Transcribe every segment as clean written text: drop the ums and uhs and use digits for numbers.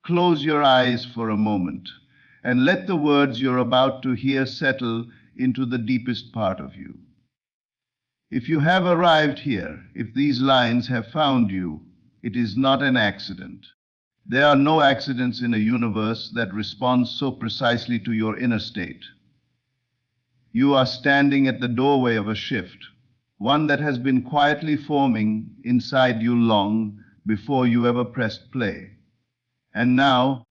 close your eyes for a moment and let the words you're about to hear settle into the deepest part of you. If you have arrived here, if these lines have found you, it is not an accident. There are no accidents in a universe that responds so precisely to your inner state. You are standing at the doorway of a shift, one that has been quietly forming inside you long before you ever pressed play. And now,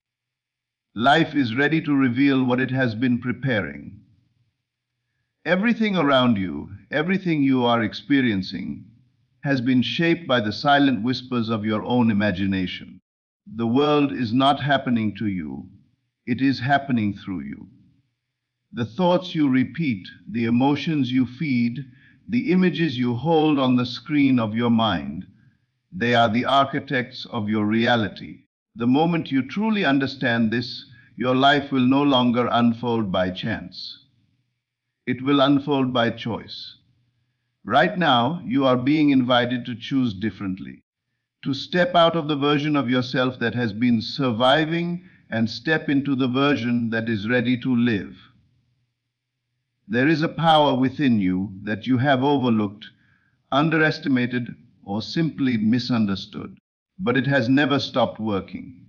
life is ready to reveal what it has been preparing. Everything around you, everything you are experiencing, has been shaped by the silent whispers of your own imagination. The world is not happening to you, it is happening through you. The thoughts you repeat, the emotions you feed, the images you hold on the screen of your mind, they are the architects of your reality. The moment you truly understand this, your life will no longer unfold by chance. It will unfold by choice. Right now, you are being invited to choose differently, to step out of the version of yourself that has been surviving and step into the version that is ready to live. There is a power within you that you have overlooked, underestimated, or simply misunderstood. But it has never stopped working.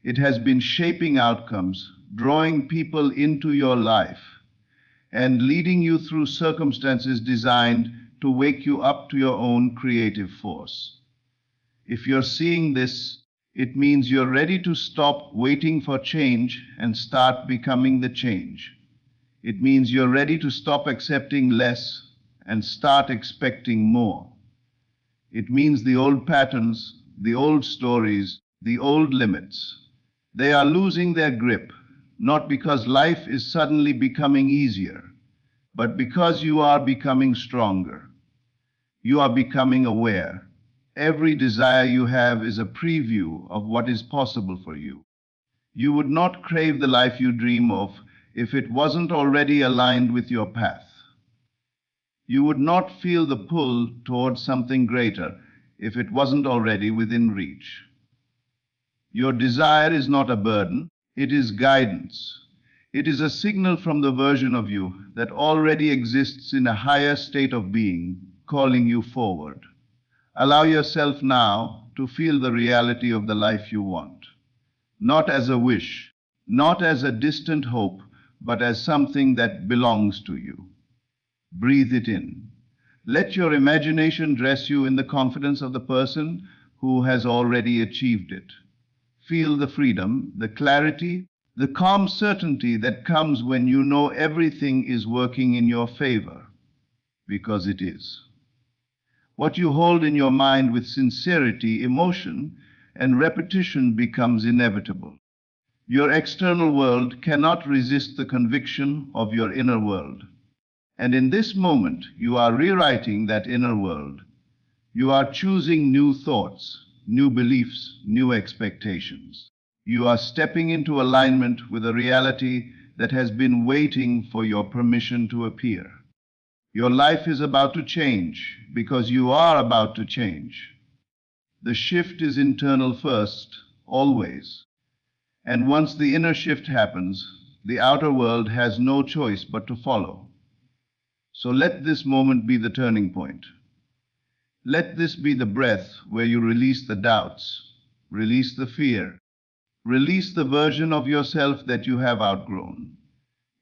It has been shaping outcomes, drawing people into your life, and leading you through circumstances designed to wake you up to your own creative force. If you're seeing this, it means you're ready to stop waiting for change and start becoming the change. It means you're ready to stop accepting less and start expecting more. It means the old patterns, the old stories, the old limits, they are losing their grip, not because life is suddenly becoming easier, but because you are becoming stronger. You are becoming aware. Every desire you have is a preview of what is possible for you. You would not crave the life you dream of if it wasn't already aligned with your path. You would not feel the pull towards something greater if it wasn't already within reach. Your desire is not a burden, it is guidance. It is a signal from the version of you that already exists in a higher state of being, calling you forward. Allow yourself now to feel the reality of the life you want, not as a wish, not as a distant hope, but as something that belongs to you. Breathe it in. Let your imagination dress you in the confidence of the person who has already achieved it. Feel the freedom, the clarity, the calm certainty that comes when you know everything is working in your favor, because it is. What you hold in your mind with sincerity, emotion, and repetition becomes inevitable. Your external world cannot resist the conviction of your inner world. And in this moment, you are rewriting that inner world. You are choosing new thoughts, new beliefs, new expectations. You are stepping into alignment with a reality that has been waiting for your permission to appear. Your life is about to change because you are about to change. The shift is internal first, always. And once the inner shift happens, the outer world has no choice but to follow. So let this moment be the turning point. Let this be the breath where you release the doubts, release the fear, release the version of yourself that you have outgrown.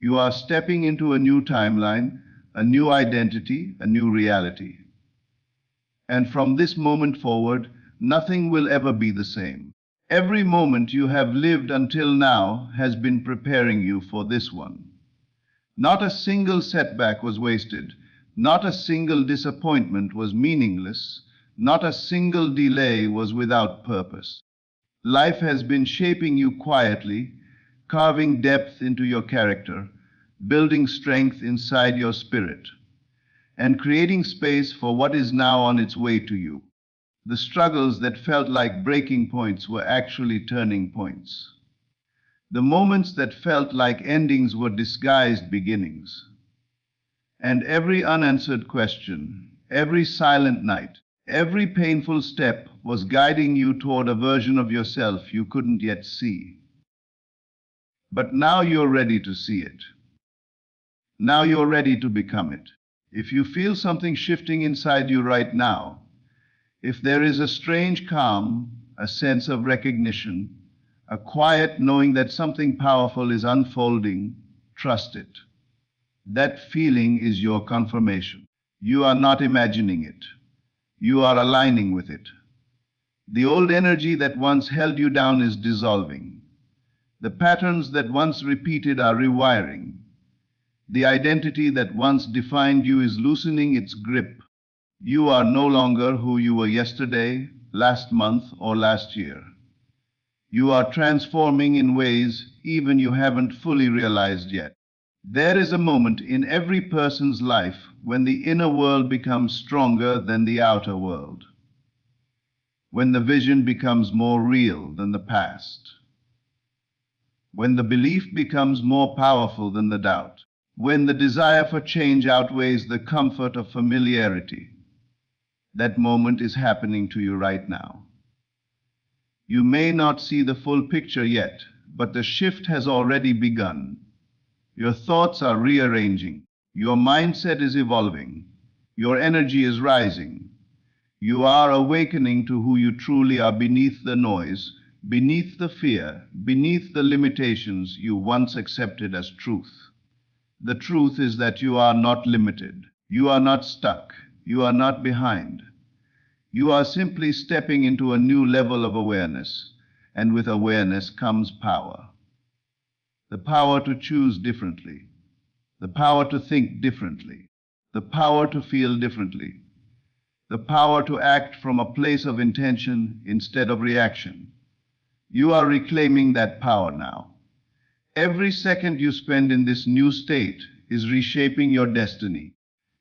You are stepping into a new timeline, a new identity, a new reality. And from this moment forward, nothing will ever be the same. Every moment you have lived until now has been preparing you for this one. Not a single setback was wasted. Not a single disappointment was meaningless. Not a single delay was without purpose. Life has been shaping you quietly, carving depth into your character, building strength inside your spirit, and creating space for what is now on its way to you. The struggles that felt like breaking points were actually turning points. The moments that felt like endings were disguised beginnings. And every unanswered question, every silent night, Every painful step was guiding you toward a version of yourself you couldn't yet see. But now you're ready to see it. Now you're ready to become it. If you feel something shifting inside you right now, if there is a strange calm, a sense of recognition, a quiet knowing that something powerful is unfolding, trust it. That feeling is your confirmation. You are not imagining it. You are aligning with it. The old energy that once held you down is dissolving. The patterns that once repeated are rewiring. The identity that once defined you is loosening its grip. You are no longer who you were yesterday, last month, or last year. You are transforming in ways even you haven't fully realized yet. There is a moment in every person's life when the inner world becomes stronger than the outer world, when the vision becomes more real than the past, when the belief becomes more powerful than the doubt, when the desire for change outweighs the comfort of familiarity. That moment is happening to you right now. You may not see the full picture yet, but the shift has already begun. Your thoughts are rearranging. Your mindset is evolving. Your energy is rising. You are awakening to who you truly are beneath the noise, beneath the fear, beneath the limitations you once accepted as truth. The truth is that you are not limited. You are not stuck. You are not behind. You are simply stepping into a new level of awareness, and with awareness comes power. The power to choose differently, the power to think differently, the power to feel differently, the power to act from a place of intention instead of reaction. You are reclaiming that power now. Every second you spend in this new state is reshaping your destiny.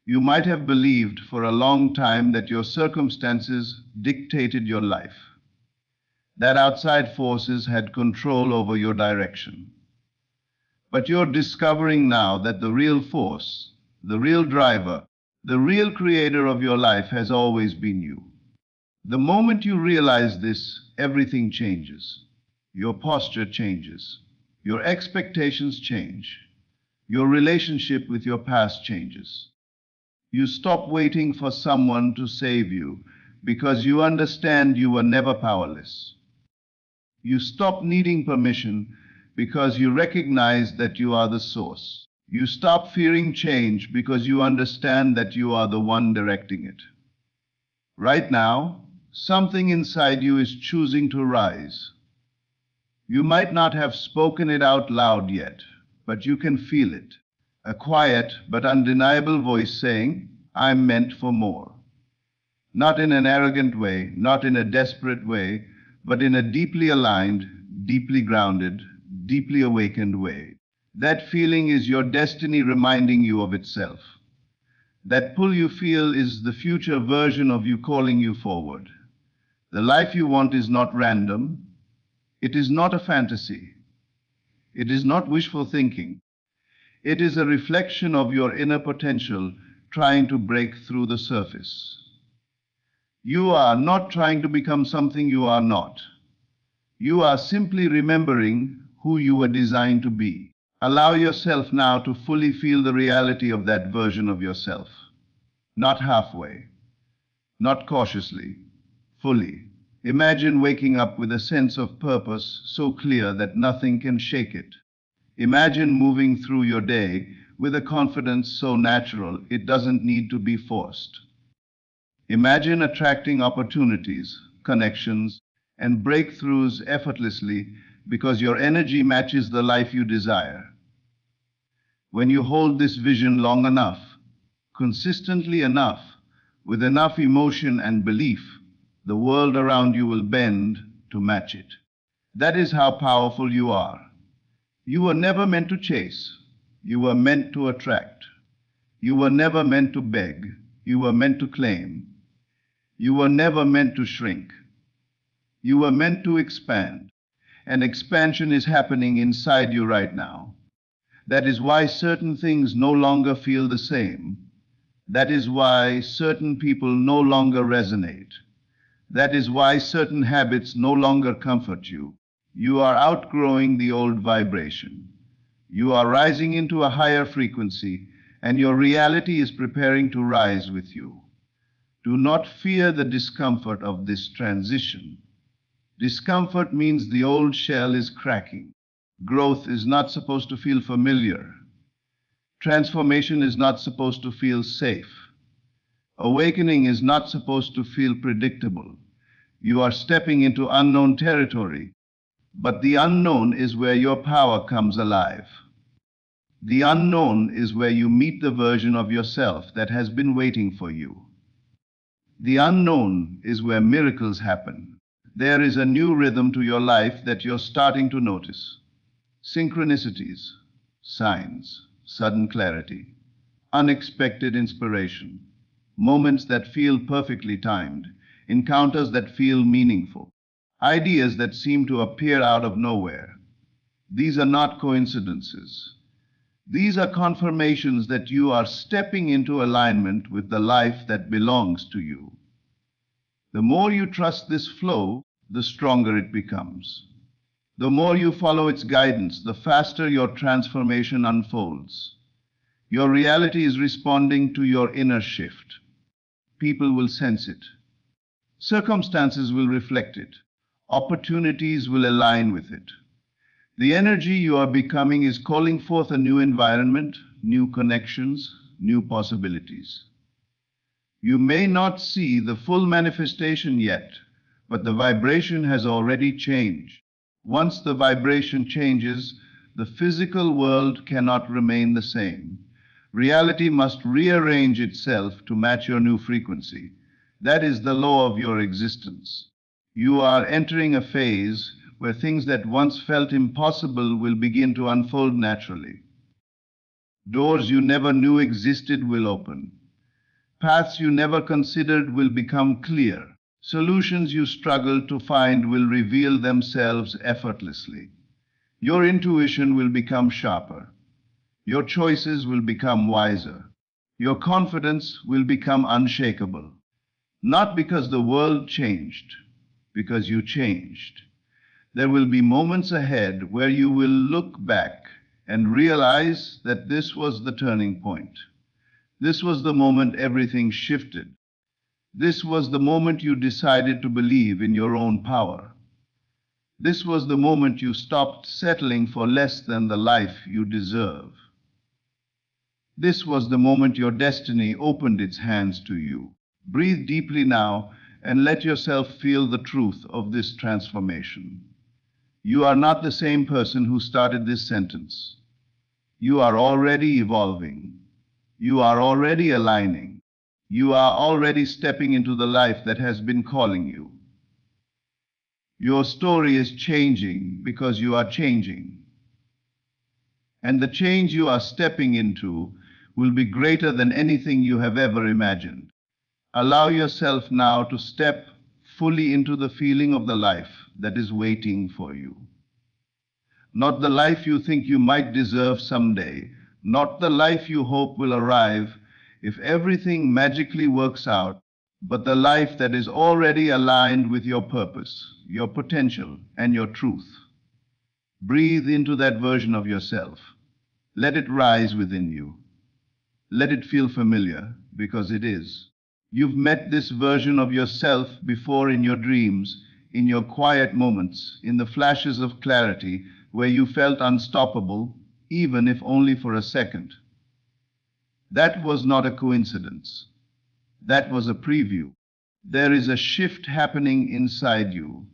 You might have believed for a long time that your circumstances dictated your life, that outside forces had control over your direction. But you're discovering now that the real force, the real driver, the real creator of your life has always been you. The moment you realize this, everything changes. Your posture changes. Your expectations change. Your relationship with your past changes. You stop waiting for someone to save you because you understand you were never powerless. You stop needing permission because you recognize that you are the source. You stop fearing change because you understand that you are the one directing it. Right now, something inside you is choosing to rise. You might not have spoken it out loud yet, but you can feel it. A quiet but undeniable voice saying, "I'm meant for more." Not in an arrogant way, not in a desperate way, but in a deeply aligned, deeply grounded, deeply awakened way. That feeling is your destiny reminding you of itself. That pull you feel is the future version of you calling you forward. The life you want is not random. It is not a fantasy. It is not wishful thinking. It is a reflection of your inner potential trying to break through the surface. You are not trying to become something you are not. You are simply remembering who you were designed to be. Allow yourself now to fully feel the reality of that version of yourself. Not halfway, not cautiously, fully. Imagine waking up with a sense of purpose so clear that nothing can shake it. Imagine moving through your day with a confidence so natural it doesn't need to be forced. Imagine attracting opportunities, connections, and breakthroughs effortlessly because your energy matches the life you desire. When you hold this vision long enough, consistently enough, with enough emotion and belief, the world around you will bend to match it. That is how powerful you are. You were never meant to chase. You were meant to attract. You were never meant to beg. You were meant to claim. You were never meant to shrink. You were meant to expand. And expansion is happening inside you right now. That is why certain things no longer feel the same. That is why certain people no longer resonate. That is why certain habits no longer comfort you. You are outgrowing the old vibration. You are rising into a higher frequency, and your reality is preparing to rise with you. Do not fear the discomfort of this transition. Discomfort means the old shell is cracking. Growth is not supposed to feel familiar. Transformation is not supposed to feel safe. Awakening is not supposed to feel predictable. You are stepping into unknown territory, but the unknown is where your power comes alive. The unknown is where you meet the version of yourself that has been waiting for you. The unknown is where miracles happen. There is a new rhythm to your life that you're starting to notice. Synchronicities, signs, sudden clarity, unexpected inspiration, moments that feel perfectly timed, encounters that feel meaningful, ideas that seem to appear out of nowhere. These are not coincidences. These are confirmations that you are stepping into alignment with the life that belongs to you. The more you trust this flow, the stronger it becomes. The more you follow its guidance, the faster your transformation unfolds. Your reality is responding to your inner shift. People will sense it. Circumstances will reflect it. Opportunities will align with it. The energy you are becoming is calling forth a new environment, new connections, new possibilities. You may not see the full manifestation yet, but the vibration has already changed. Once the vibration changes, the physical world cannot remain the same. Reality must rearrange itself to match your new frequency. That is the law of your existence. You are entering a phase where things that once felt impossible will begin to unfold naturally. Doors you never knew existed will open. Paths you never considered will become clear. Solutions you struggled to find will reveal themselves effortlessly. Your intuition will become sharper. Your choices will become wiser. Your confidence will become unshakable. Not because the world changed, because you changed. There will be moments ahead where you will look back and realize that this was the turning point. This was the moment everything shifted. This was the moment you decided to believe in your own power. This was the moment you stopped settling for less than the life you deserve. This was the moment your destiny opened its hands to you. Breathe deeply now and let yourself feel the truth of this transformation. You are not the same person who started this sentence. You are already evolving. You are already aligning. You are already stepping into the life that has been calling you. Your story is changing because you are changing. And the change you are stepping into will be greater than anything you have ever imagined. Allow yourself now to step fully into the feeling of the life that is waiting for you. Not the life you think you might deserve someday, not the life you hope will arrive if everything magically works out, but the life that is already aligned with your purpose, your potential, and your truth. Breathe into that version of yourself. Let it rise within you. Let it feel familiar, because it is. You've met this version of yourself before in your dreams, in your quiet moments, in the flashes of clarity where you felt unstoppable, even if only for a second. That was not a coincidence. That was a preview. There is a shift happening inside you.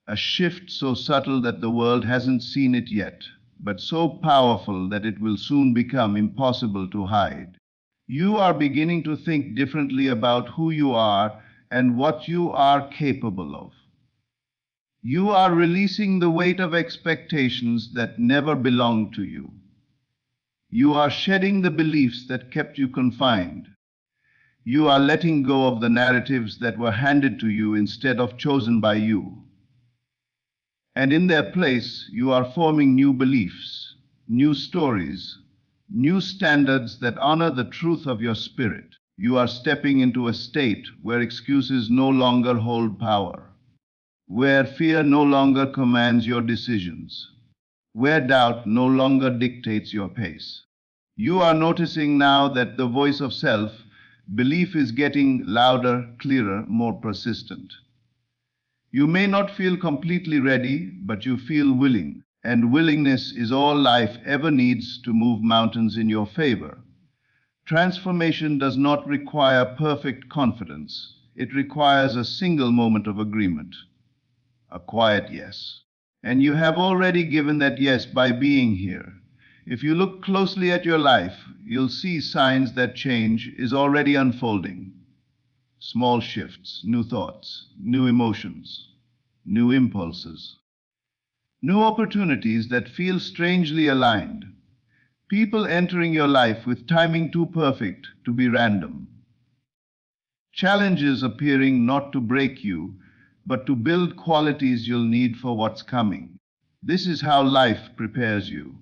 A shift so subtle that the world hasn't seen it yet, but so powerful that it will soon become impossible to hide. You are beginning to think differently about who you are and what you are capable of. You are releasing the weight of expectations that never belonged to you. You are shedding the beliefs that kept you confined. You are letting go of the narratives that were handed to you instead of chosen by you. And in their place, you are forming new beliefs, new stories, new standards that honor the truth of your spirit. You are stepping into a state where excuses no longer hold power, where fear no longer commands your decisions, where doubt no longer dictates your pace. You are noticing now that the voice of self belief is getting louder, clearer, more persistent. You may not feel completely ready, but you feel willing, and willingness is all life ever needs to move mountains in your favor. Transformation does not require perfect confidence. It requires a single moment of agreement, a quiet yes. And you have already given that yes by being here. If you look closely at your life, you'll see signs that change is already unfolding. Small shifts, new thoughts, new emotions, new impulses, new opportunities that feel strangely aligned. People entering your life with timing too perfect to be random. Challenges appearing not to break you, but to build qualities you'll need for what's coming. This is how life prepares you.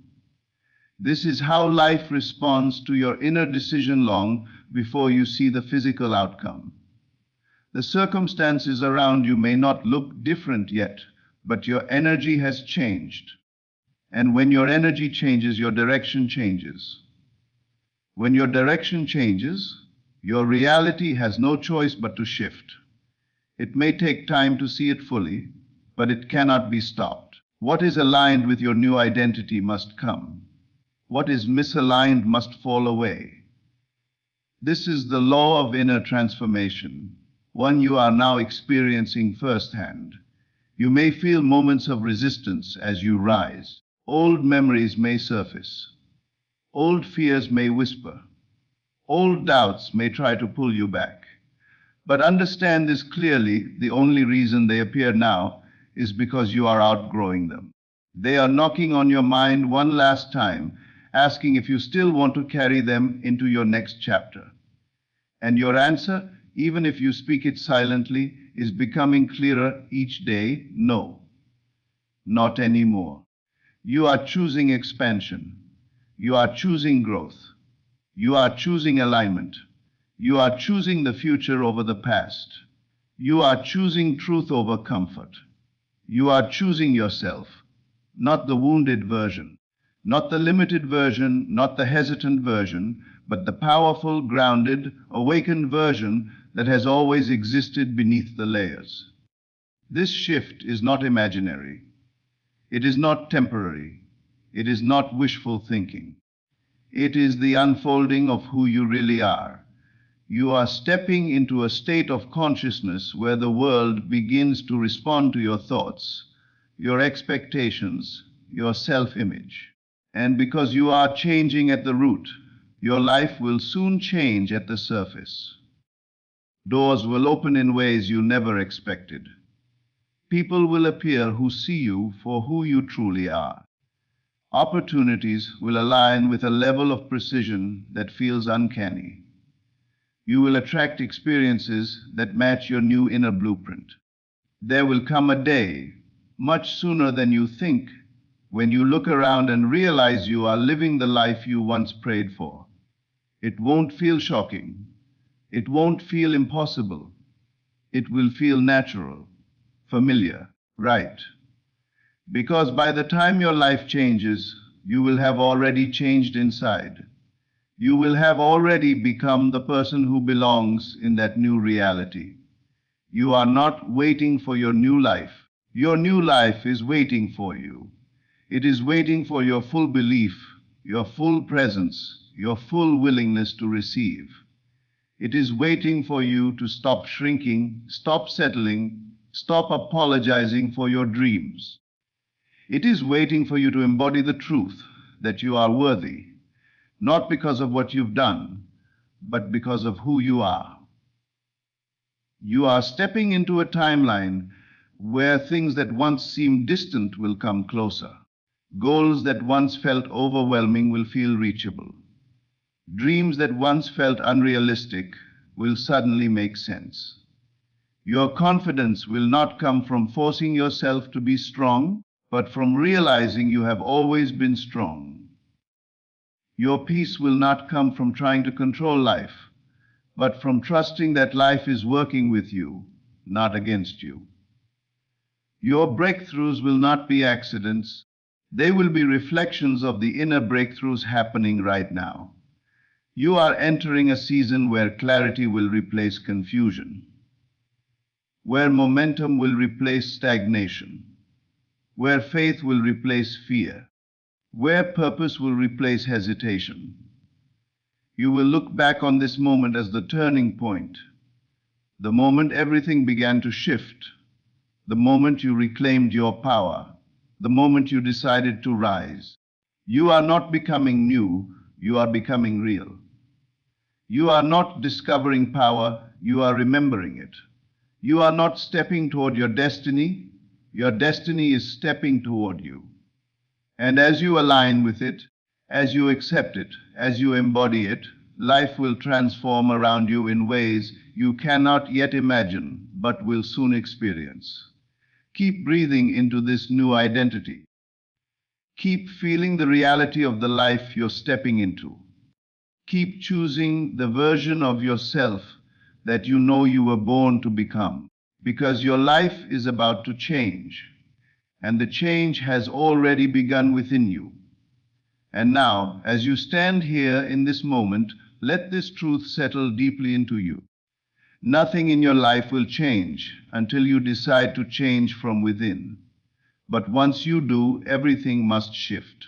This is how life responds to your inner decision long before you see the physical outcome. The circumstances around you may not look different yet, but your energy has changed. And when your energy changes, your direction changes. When your direction changes, your reality has no choice but to shift. It may take time to see it fully, but it cannot be stopped. What is aligned with your new identity must come. What is misaligned must fall away. This is the law of inner transformation, one you are now experiencing firsthand. You may feel moments of resistance as you rise. Old memories may surface. Old fears may whisper. Old doubts may try to pull you back. But understand this clearly, the only reason they appear now is because you are outgrowing them. They are knocking on your mind one last time, asking if you still want to carry them into your next chapter. And your answer, even if you speak it silently, is becoming clearer each day: no, not anymore. You are choosing expansion. You are choosing growth. You are choosing alignment. You are choosing the future over the past. You are choosing truth over comfort. You are choosing yourself, not the wounded version, not the limited version, not the hesitant version, but the powerful, grounded, awakened version that has always existed beneath the layers. This shift is not imaginary. It is not temporary. It is not wishful thinking. It is the unfolding of who you really are. You are stepping into a state of consciousness where the world begins to respond to your thoughts, your expectations, your self-image. And because you are changing at the root, your life will soon change at the surface. Doors will open in ways you never expected. People will appear who see you for who you truly are. Opportunities will align with a level of precision that feels uncanny. You will attract experiences that match your new inner blueprint. There will come a day, much sooner than you think, when you look around and realize you are living the life you once prayed for. It won't feel shocking. It won't feel impossible. It will feel natural, familiar, right. Because by the time your life changes, you will have already changed inside. You will have already become the person who belongs in that new reality. You are not waiting for your new life. Your new life is waiting for you. It is waiting for your full belief, your full presence, your full willingness to receive. It is waiting for you to stop shrinking, stop settling, stop apologizing for your dreams. It is waiting for you to embody the truth that you are worthy, not because of what you've done, but because of who you are. You are stepping into a timeline where things that once seemed distant will come closer. Goals that once felt overwhelming will feel reachable. Dreams that once felt unrealistic will suddenly make sense. Your confidence will not come from forcing yourself to be strong, but from realizing you have always been strong. Your peace will not come from trying to control life, but from trusting that life is working with you, not against you. Your breakthroughs will not be accidents. They will be reflections of the inner breakthroughs happening right now. You are entering a season where clarity will replace confusion, where momentum will replace stagnation, where faith will replace fear, where purpose will replace hesitation. You will look back on this moment as the turning point, the moment everything began to shift, the moment you reclaimed your power, the moment you decided to rise. You are not becoming new, you are becoming real. You are not discovering power, you are remembering it. You are not stepping toward your destiny is stepping toward you. And as you align with it, as you accept it, as you embody it, life will transform around you in ways you cannot yet imagine, but will soon experience. Keep breathing into this new identity. Keep feeling the reality of the life you're stepping into. Keep choosing the version of yourself that you know you were born to become, because your life is about to change, and the change has already begun within you. And now, as you stand here in this moment, let this truth settle deeply into you. Nothing in your life will change until you decide to change from within. But once you do, everything must shift.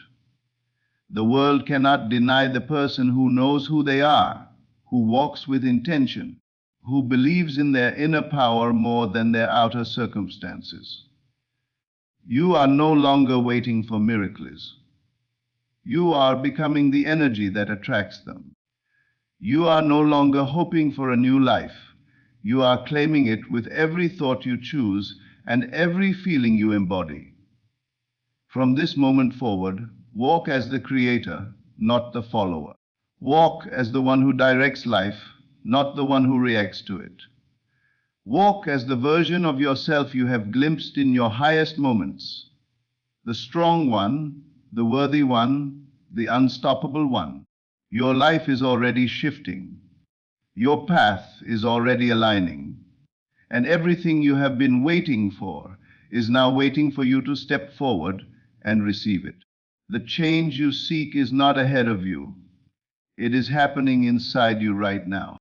The world cannot deny the person who knows who they are, who walks with intention, who believes in their inner power more than their outer circumstances. You are no longer waiting for miracles. You are becoming the energy that attracts them. You are no longer hoping for a new life. You are claiming it with every thought you choose and every feeling you embody. From this moment forward, walk as the creator, not the follower. Walk as the one who directs life, not the one who reacts to it. Walk as the version of yourself you have glimpsed in your highest moments. The strong one, the worthy one, the unstoppable one. Your life is already shifting. Your path is already aligning. And everything you have been waiting for is now waiting for you to step forward and receive it. The change you seek is not ahead of you. It is happening inside you right now.